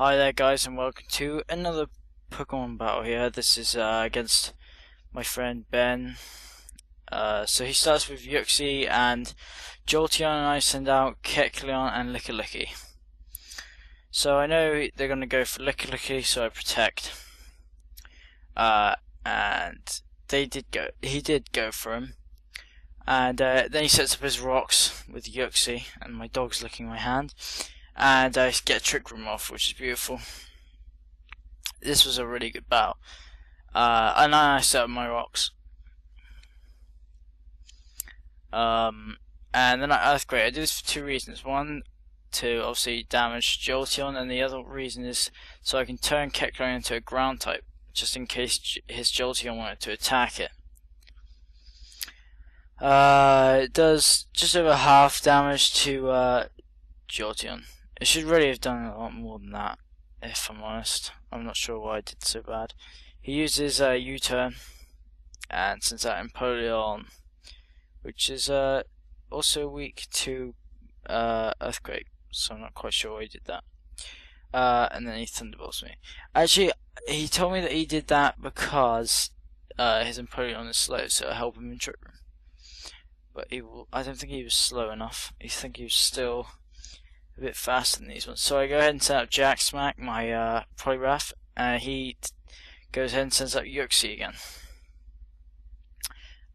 Hi there guys and welcome to another Pokemon battle here. This is against my friend Ben. So he starts with Yuxi and Jolteon, and I send out Kecleon and Lickilicky. So I know they're going to go for Lickilicky, so I protect. And he did go for him. And then he sets up his rocks with Yuxi, and my dog's licking my hand. And I get a Trick Room off, which is beautiful. This was a really good battle. And then I set up my rocks. And then I Earthquake. I do this for two reasons. One, to obviously damage Jolteon, and the other reason is so I can turn Kecleon into a ground type, just in case his Jolteon wanted to attack it. It does just over half damage to Jolteon. It should really have done a lot more than that, if I'm honest. I'm not sure why I did so bad. He uses U-turn and sends out Empoleon, which is also weak to Earthquake, so I'm not quite sure why he did that. And then he Thunderbolts me. Actually, he told me that he did that because his Empoleon is slow, so it'll help him in Trick Room. But I don't think he was slow enough. I think he was still a bit faster than these ones. So I go ahead and set up Jack Smack, my Poliwrath, and he goes ahead and sends up Yuxi again.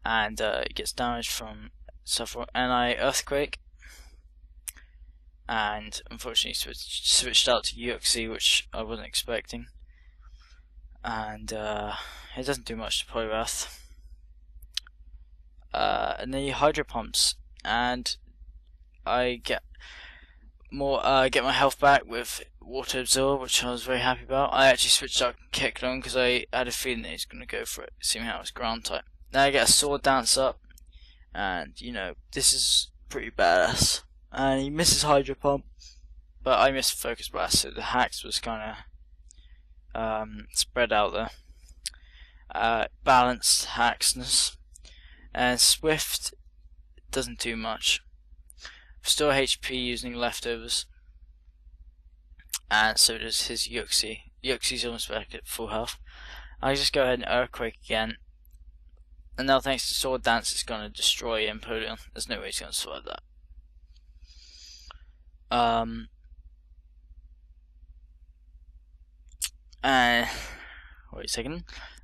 And it gets damaged from Sephiroth, and I Earthquake. And unfortunately switched out to Yuxi, which I wasn't expecting. And it doesn't do much to Poliwrath. And then he Hydro Pumps, and I get my health back with Water Absorb, which I was very happy about. I actually switched out Kecleon because I had a feeling that he's going to go for it, seeing how it's ground type. Now I get a Sword Dance up, and you know, this is pretty badass. And he misses Hydro Pump, but I missed Focus Blast, so the hacks was kind of spread out there. Balanced hacksness, and Swift doesn't do much. Restore HP using leftovers, and so does his Yuxi. Yuxi's almost back at full health. I just go ahead and Earthquake again, and now thanks to Sword Dance it's going to destroy Empoleon. There's no way he's going to survive that. And wait a second.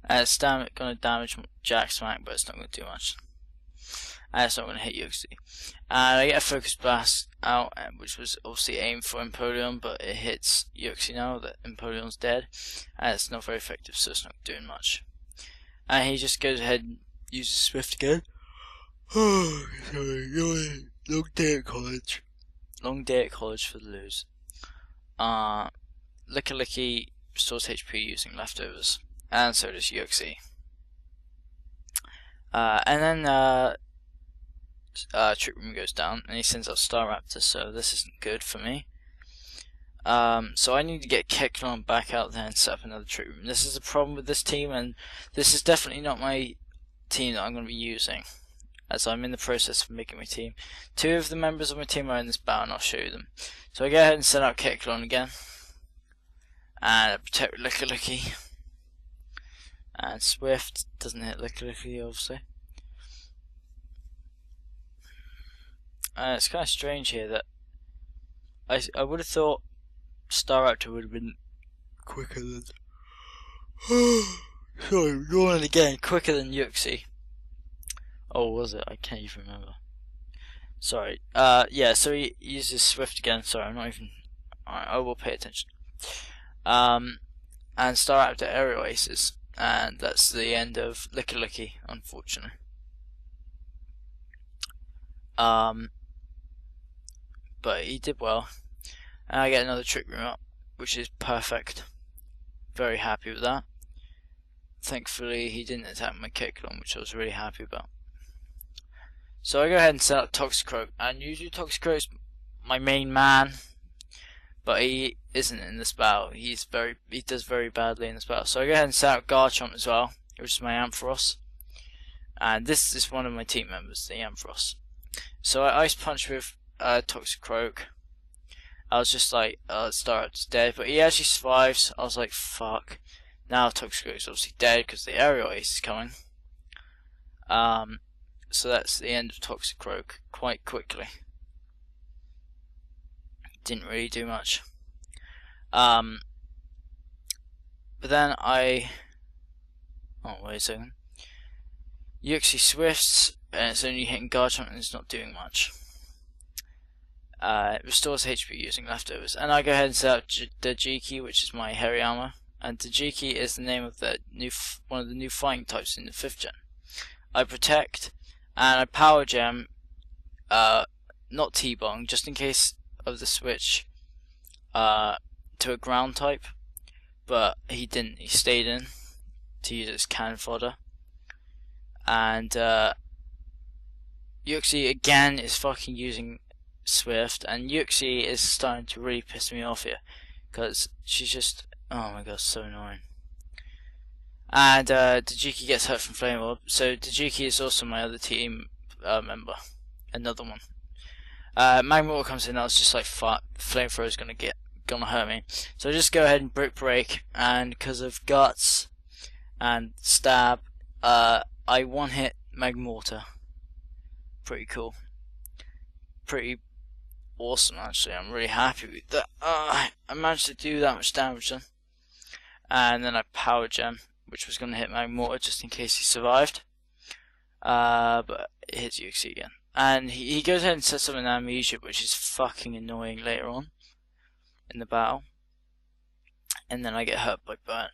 It's going to damage Jack Smack, but it's not going to do much. And it's not going to hit Yuxi. And I get a Focus Blast out, which was obviously aimed for Empoleon, but it hits Yuxi now that Empoleon's dead. And it's not very effective, so it's not doing much. And he just goes ahead and uses Swift again. Oh, sorry, long day at college. Long day at college for the lose. Lickilicky restores HP using leftovers. And so does Yuxi. And then Trick Room goes down, and he sends out Staraptor, so this isn't good for me. So I need to get Kecleon back out there and set up another Trick Room. This is the problem with this team, and this is definitely not my team that I'm going to be using, as I'm in the process of making my team. Two of the members of my team are in this battle, and I'll show you them. So I go ahead and set out Kecleon again, and I protect Lickilicky. And Swift doesn't hit Lickilicky, obviously. It's kind of strange here that I would have thought Staraptor would have been quicker than sorry, going again, quicker than Yuxi. Oh, was it? I can't even remember. Sorry. Yeah. So he uses Swift again. Sorry, I'm not even. I will pay attention. And Staraptor Aerial Aces, and that's the end of Lickilicky, unfortunately. But he did well, and I get another Trick Room up, which is perfect. Very happy with that. Thankfully he didn't attack my Kecleon, which I was really happy about. So I go ahead and set up Toxicroak, and usually Toxicroak's my main man, but he isn't in this battle. He does very badly in this battle. So I go ahead and set up Garchomp as well, which is my Ampharos, and this is one of my team members, the Ampharos. So I Ice Punch with Toxicroak, I was just like, Starap's dead, but he actually survives. I was like, fuck. Now Toxicroak is obviously dead because the aerial ace is coming. So that's the end of Toxicroak quite quickly. Didn't really do much. But then oh wait a second. Yuxi swifts, and it's only hitting Garchomp and it's not doing much. It restores HP using leftovers, and I go ahead and set up Dajiki, which is my Hariyama, and Dajiki is the name of the one of the new fighting types in the 5th gen. I protect, and I power gem, not T-Bong, just in case of the switch to a ground type, but he didn't, he stayed in to use its cannon fodder. And Yuxi again is fucking using Swift, and Yuxi is starting to really piss me off here because she's just, oh my god, so annoying. And Dajiki gets hurt from Flame Orb, so Dajiki is also my other team member, another one. Magmortar comes in, I was just like, fuck, Flamethrower is gonna hurt me, so I just go ahead and Brick Break, and because of Guts and Stab, I one-hit Magmortar. Pretty cool. Pretty awesome, actually. I'm really happy with that. I managed to do that much damage then. And then I Power Gem, which was going to hit Magmortar just in case he survived. But it hits Yuxi again. And he goes ahead and sets up an Amnesia, which is fucking annoying later on in the battle. And then I get hurt by Burn.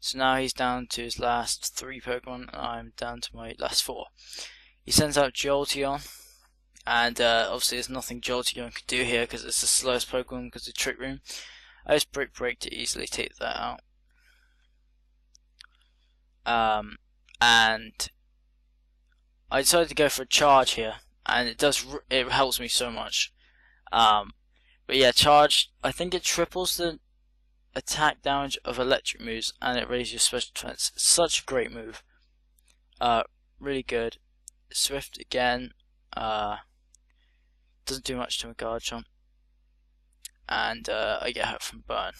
So now he's down to his last 3 Pokemon, and I'm down to my last 4. He sends out Jolteon, and obviously there's nothing Jolteon could do here because it's the slowest Pokemon because of Trick Room. I just Brick Break to easily take that out. And I decided to go for a Charge here, and it helps me so much. But yeah, Charge, I think it triples the attack damage of electric moves, and it raises your special defense. Such a great move. Really good. Swift again. Doesn't do much to a Garchomp. And I get hurt from Burn.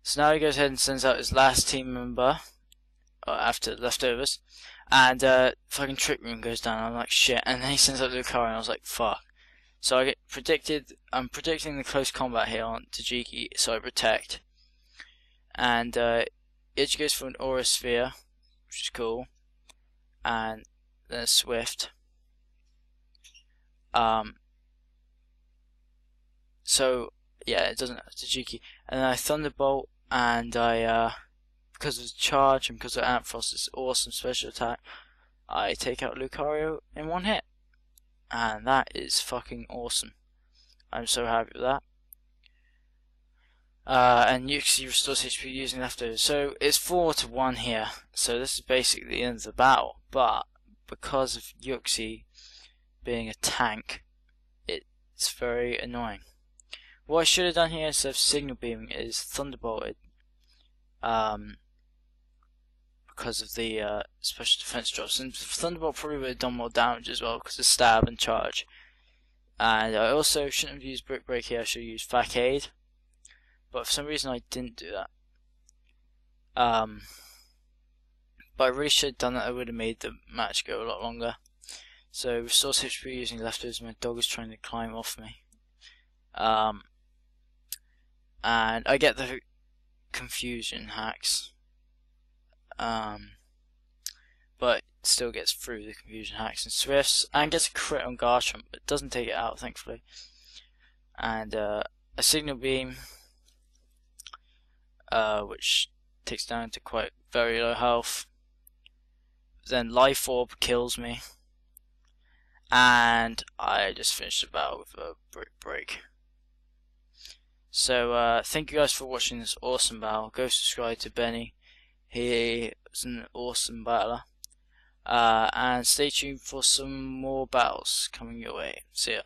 So now he goes ahead and sends out his last team member after leftovers, and fucking Trick Room goes down. I'm like, shit. And then he sends out Lucario, and I was like, fuck. So I'm predicting the close combat here on Tajiki, so I protect. And Itch goes for an Aura Sphere, which is cool. And then a Swift. So yeah, it doesn't have Tajiki. And then I Thunderbolt, and I because of Charge and because of Amphros' awesome special attack, I take out Lucario in 1 hit. And that is fucking awesome. I'm so happy with that. And Yuxi restores HP using leftovers. So it's 4-1 here. So this is basically the end of the battle. But because of Yuxi being a tank, it's very annoying. What I should have done here instead of Signal Beaming is Thunderbolted. Because of the special defense drops, and Thunderbolt probably would have done more damage as well because of Stab and Charge. And I also shouldn't have used Brick Break here, I should have used Facade, but for some reason I didn't do that. But I really should have done that. I would have made the match go a lot longer. So restore HP using leftovers. My dog is trying to climb off me. And I get the confusion hacks. But still gets through the confusion hacks and swifts, and gets a crit on Garchomp, but doesn't take it out, thankfully. And a Signal Beam, which takes down to quite very low health. Then Life Orb kills me, and I just finished the battle with a Brick Break. So thank you guys for watching this awesome battle. Go subscribe to Benny. He was an awesome battler. And stay tuned for some more battles coming your way. See ya.